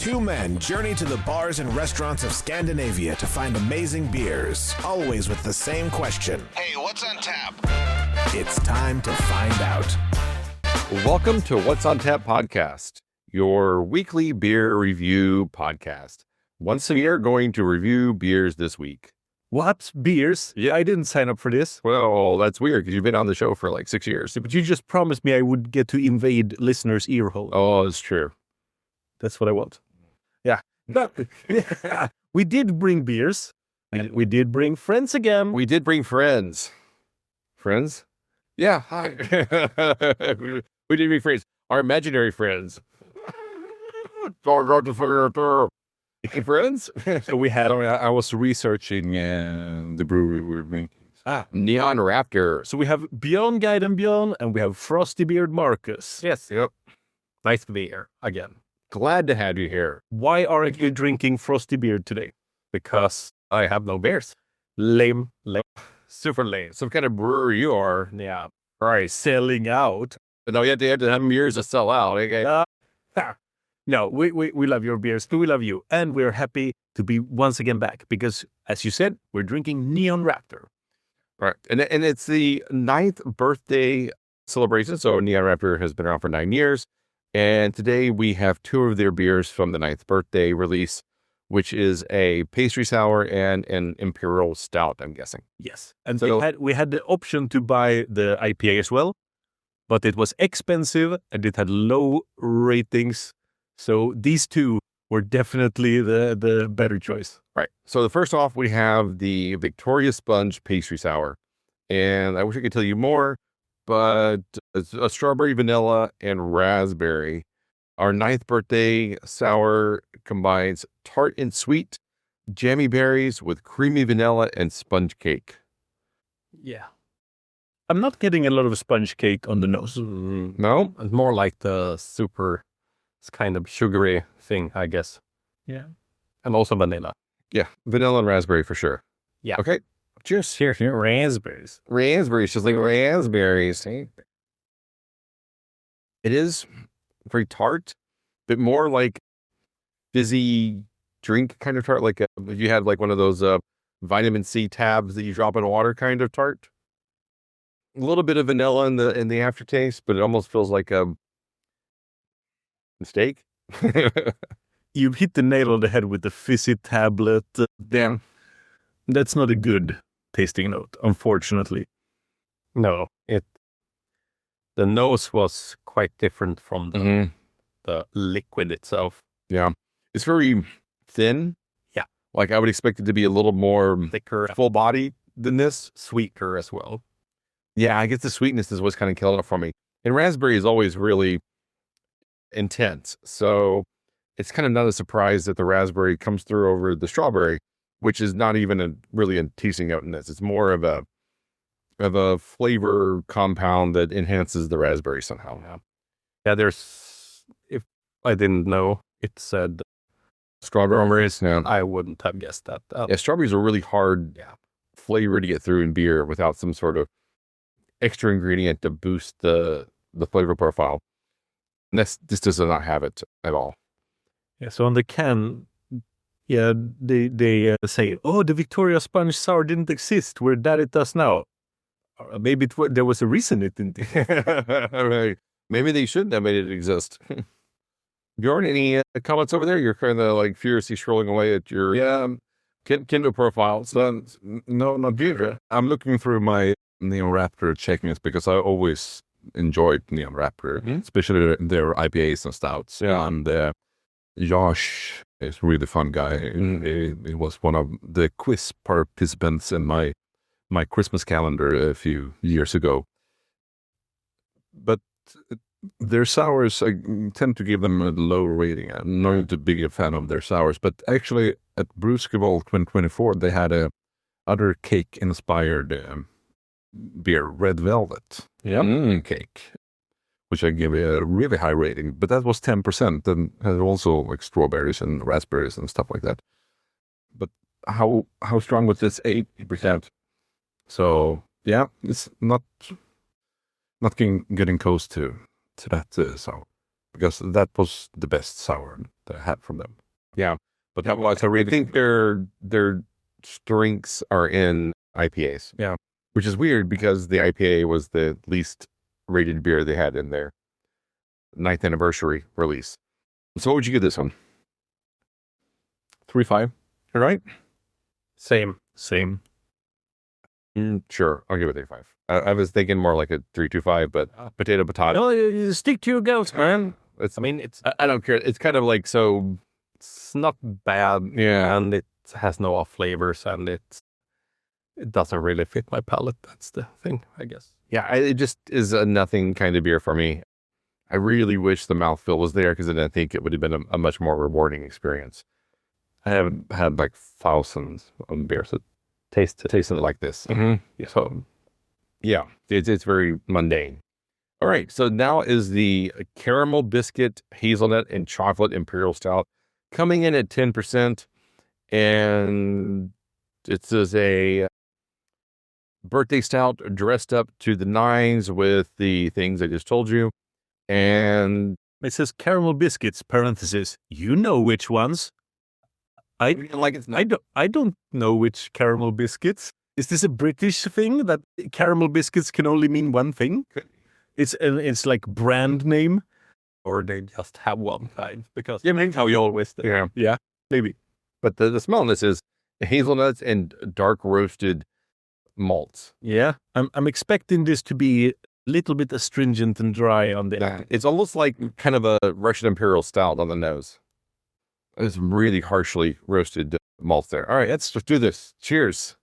Two men journey to the bars and restaurants of Scandinavia to find amazing beers, always with the same question. Hey, what's on tap? It's time to find out. Welcome to What's on Tap podcast, your weekly beer review podcast. Once a year, going to review beers this week. What? Beers? Yeah, I didn't sign up for this. Well, that's weird because you've been on the show for like 6 years. But you just promised me I would get to invade listeners' ear hole. Oh, it's true. That's what I want. Yeah. But we did bring beers. And we did bring friends again. We did bring friends. Friends? Yeah, hi. We did bring friends. Our imaginary friends. Hey, friends? So we had... I was researching the brewery we're making. Neon Raptor. So we have Björn Guiden Björn and we have Frosty Beard Marcus. Yes. Yep. Nice to be here again. Glad to have you here. Why aren't you drinking Frosty Beard today? Because I have no beers. Lame. Super lame. Some kind of brewery you are. Yeah. Right. Selling out. But no, you have to have beers to sell out. Okay? No, we love your beers. We love you. And we're happy to be once again back because, as you said, we're drinking Neon Raptor. Right. And it's the 9th birthday celebration. So Neon Raptor has been around for 9 years. And today we have 2 of their beers from the 9th birthday release, which is a pastry sour and an imperial stout, I'm guessing. Yes. And So- we had the option to buy the IPA as well, but it was expensive and it had low ratings. So these 2 were definitely the better choice. Right. So the first off, we have the Victoria Sponge pastry sour. And I wish I could tell you more, but it's a strawberry, vanilla, and raspberry. Our 9th birthday sour combines tart and sweet, jammy berries with creamy vanilla and sponge cake. Yeah. I'm not getting a lot of sponge cake on the nose. No? It's more like the super, it's kind of sugary thing, I guess. Yeah. And also vanilla. Yeah, vanilla and raspberry for sure. Yeah. Okay. Cheers. Here, raspberries. Raspberries, just like raspberries. It is very tart, but more like fizzy drink kind of tart. Like if you had like one of those vitamin C tabs that you drop in water kind of tart. A little bit of vanilla in the aftertaste, but it almost feels like a mistake. You've hit the nail on the head with the fizzy tablet. Damn. That's not a good tasting note, unfortunately. No, the nose was quite different from the liquid itself. Yeah. It's very thin. Yeah. Like I would expect it to be a little more Thicker, full body than this. sweeter as well. Yeah, I guess the sweetness is what's kind of killing it for me. And raspberry is always really intense. So it's kind of not a surprise that the raspberry comes through over the strawberry, which is not even really a tasting note in this. It's more of a flavor compound that enhances the raspberry somehow. Yeah, if I didn't know, it said Strawberries, yeah. I wouldn't have guessed that. Yeah, strawberries are really hard flavor to get through in beer without some sort of extra ingredient to boost the flavor profile. And this does not have it at all. Yeah, so on the can, yeah, they say, oh, the Victoria Sponge Sour didn't exist. We're that it does now. Maybe there was a reason it didn't. Right. Maybe they shouldn't have made it exist. Bjorn, any comments over there? You're kind of like furiously scrolling away at your Kindle profile. So, no, not beer. I'm looking through my Neon Raptor checking it because I always enjoyed Neon Raptor, especially their IPAs and stouts. Yeah. And Josh is a really fun guy. He was one of the quiz participants in my Christmas calendar a few years ago. But their sours, I tend to give them a low rating. I'm not a big fan of their sours, but actually at Brewskivol 2024, they had a other cake-inspired beer, Red Velvet cake, which I give a really high rating. But that was 10%, and had also like strawberries and raspberries and stuff like that. But how strong was this 8%? So yeah, it's not getting close to that sour. because that was the best sour that I had from them. Yeah. But Yeah, well, I think their strengths are in IPAs. Yeah. Which is weird because the IPA was the least rated beer they had in their 9th anniversary release. So what would you give this one? 3.5. All right. Same. Sure. I'll give it 3.5. I was thinking more like a 3.25, but potato. No, you stick to your guns, man. It's, I mean, it's I don't care. It's kind of like, so it's not bad, yeah. and it has no off flavors, and it doesn't really fit my palate. That's the thing, I guess. Yeah, it just is a nothing kind of beer for me. I really wish the mouthfeel was there, because then I think it would have been a much more rewarding experience. I have had like thousands of beers that tasted like this. Mm-hmm. So, yeah, it's very mundane. All right, so now is the caramel biscuit, hazelnut, and chocolate imperial stout, coming in at 10%, and it is a birthday stout dressed up to the nines with the things I just told you, and It says caramel biscuits, parenthesis, you know which ones. I don't know which caramel biscuits. Is this a British thing that caramel biscuits can only mean one thing? It's like brand name, or they just have one kind, because how you always do. yeah, Maybe. but the smell on this is hazelnuts and dark roasted malts. Yeah, I'm expecting this to be a little bit astringent and dry on the. It's almost like kind of a Russian imperial stout on the nose. It's really harshly roasted malts there. All right, let's do this. Cheers.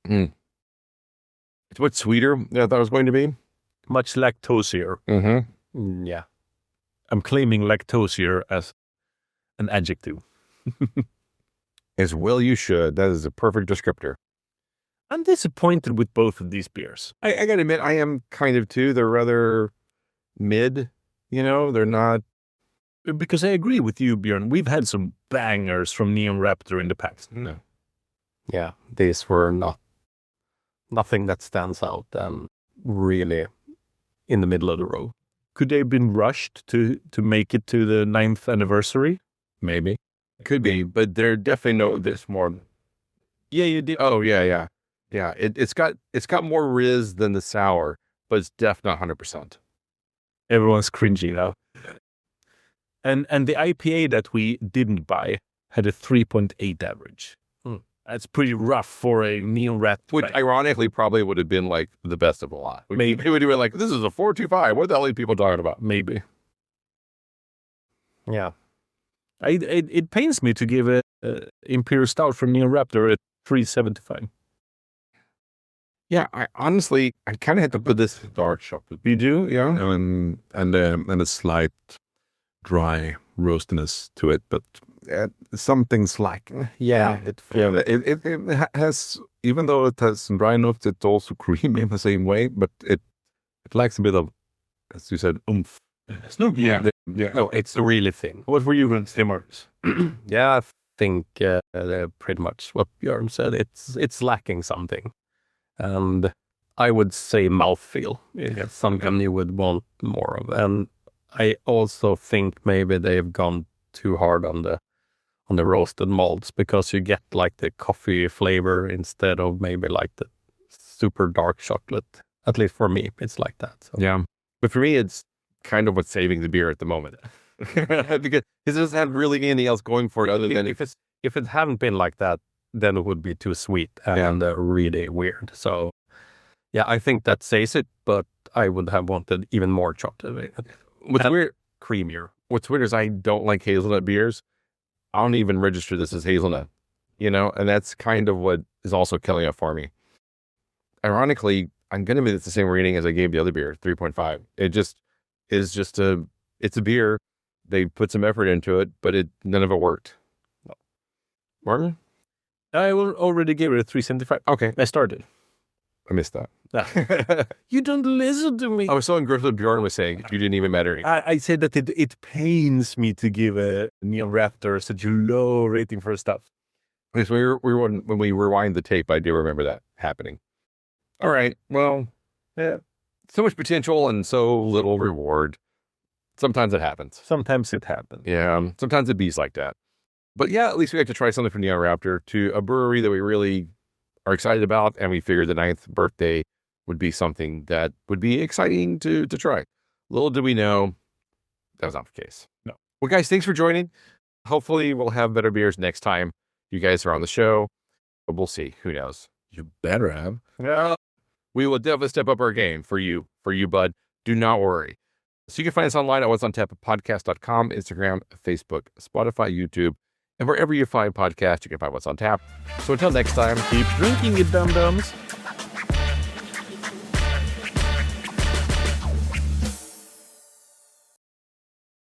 It's much sweeter than I thought it was going to be. Much lactosier. Mm-hmm. Yeah. I'm claiming lactosier as an adjective. As well you should. That is a perfect descriptor. I'm disappointed with both of these beers. I gotta admit, I am kind of too. They're rather mid, they're not. Because I agree with you, Björn. We've had some bangers from Neon Raptor in the past. No. Yeah, these were nothing that stands out and really in the middle of the road. Could they have been rushed to make it to the 9th anniversary? Maybe. Could be, but they're definitely know this more. Yeah, you did. Oh, yeah. Yeah, it's got more Riz than the sour, but it's definitely not 100%. Everyone's cringy now. And the IPA that we didn't buy had a 3.8 average. That's pretty rough for a Neon Raptor. Which ironically probably would have been like the best of the lot. Maybe. It would have been like, this is a 4.25. What the hell are people talking about? Maybe. Yeah. It pains me to give a Imperial Stout from Neon Raptor at 3.75. Yeah, I honestly kind of had to put this dark chocolate. You do? Yeah. And a slight dry roastiness to it, but something's like it has, even though it has some dry notes, it's also creamy in the same way, but it lacks a bit of, as you said, oomph. It's no, Yeah. No, it's really thin. What were you going to say, Marcus? Yeah, I think pretty much what Björn said. It's lacking something. And I would say mouthfeel. It's something you would want more of. And I also think maybe they've gone too hard on the roasted malts, because you get like the coffee flavor instead of maybe like the super dark chocolate. At least for me, it's like that. So. Yeah. But for me, it's kind of what's saving the beer at the moment. Because it doesn't have really anything else going for it other than if it hadn't been like that, then it would be too sweet and really weird. So, yeah, I think that says it, but I would have wanted even more chocolate. What's weird, creamier. What's weird is I don't like hazelnut beers. I don't even register this as hazelnut, and that's kind of what is also killing it for me. Ironically, I'm going to make this the same rating as I gave the other beer, 3.5. It just is it's a beer. They put some effort into it, but none of it worked. Martin? I already gave it a 3.75. Okay. I started. I missed that. You don't listen to me. I was so engrossed with what Bjorn was saying. You didn't even matter. I said that it pains me to give a Neon Raptor such a low rating for stuff. Because when we rewind the tape, I do remember that happening. All right. Well, So much potential and so little reward. Sometimes it happens. Sometimes it happens. Yeah, sometimes it bees like that. But yeah, at least we got to try something from Neon Raptor, to a brewery that we really are excited about, and we figured the 9th birthday would be something that would be exciting to try. Little did we know that was not the case. No. Well, guys, thanks for joining. Hopefully we'll have better beers next time you guys are on the show. But we'll see. Who knows? You better have. Yeah. We will definitely step up our game for you, bud. Do not worry. So you can find us online at what'sontap.podcast.com, Instagram, Facebook, Spotify, YouTube, and wherever you find podcasts, you can find What's on Tap. So until next time, Keep drinking it, dum-dums.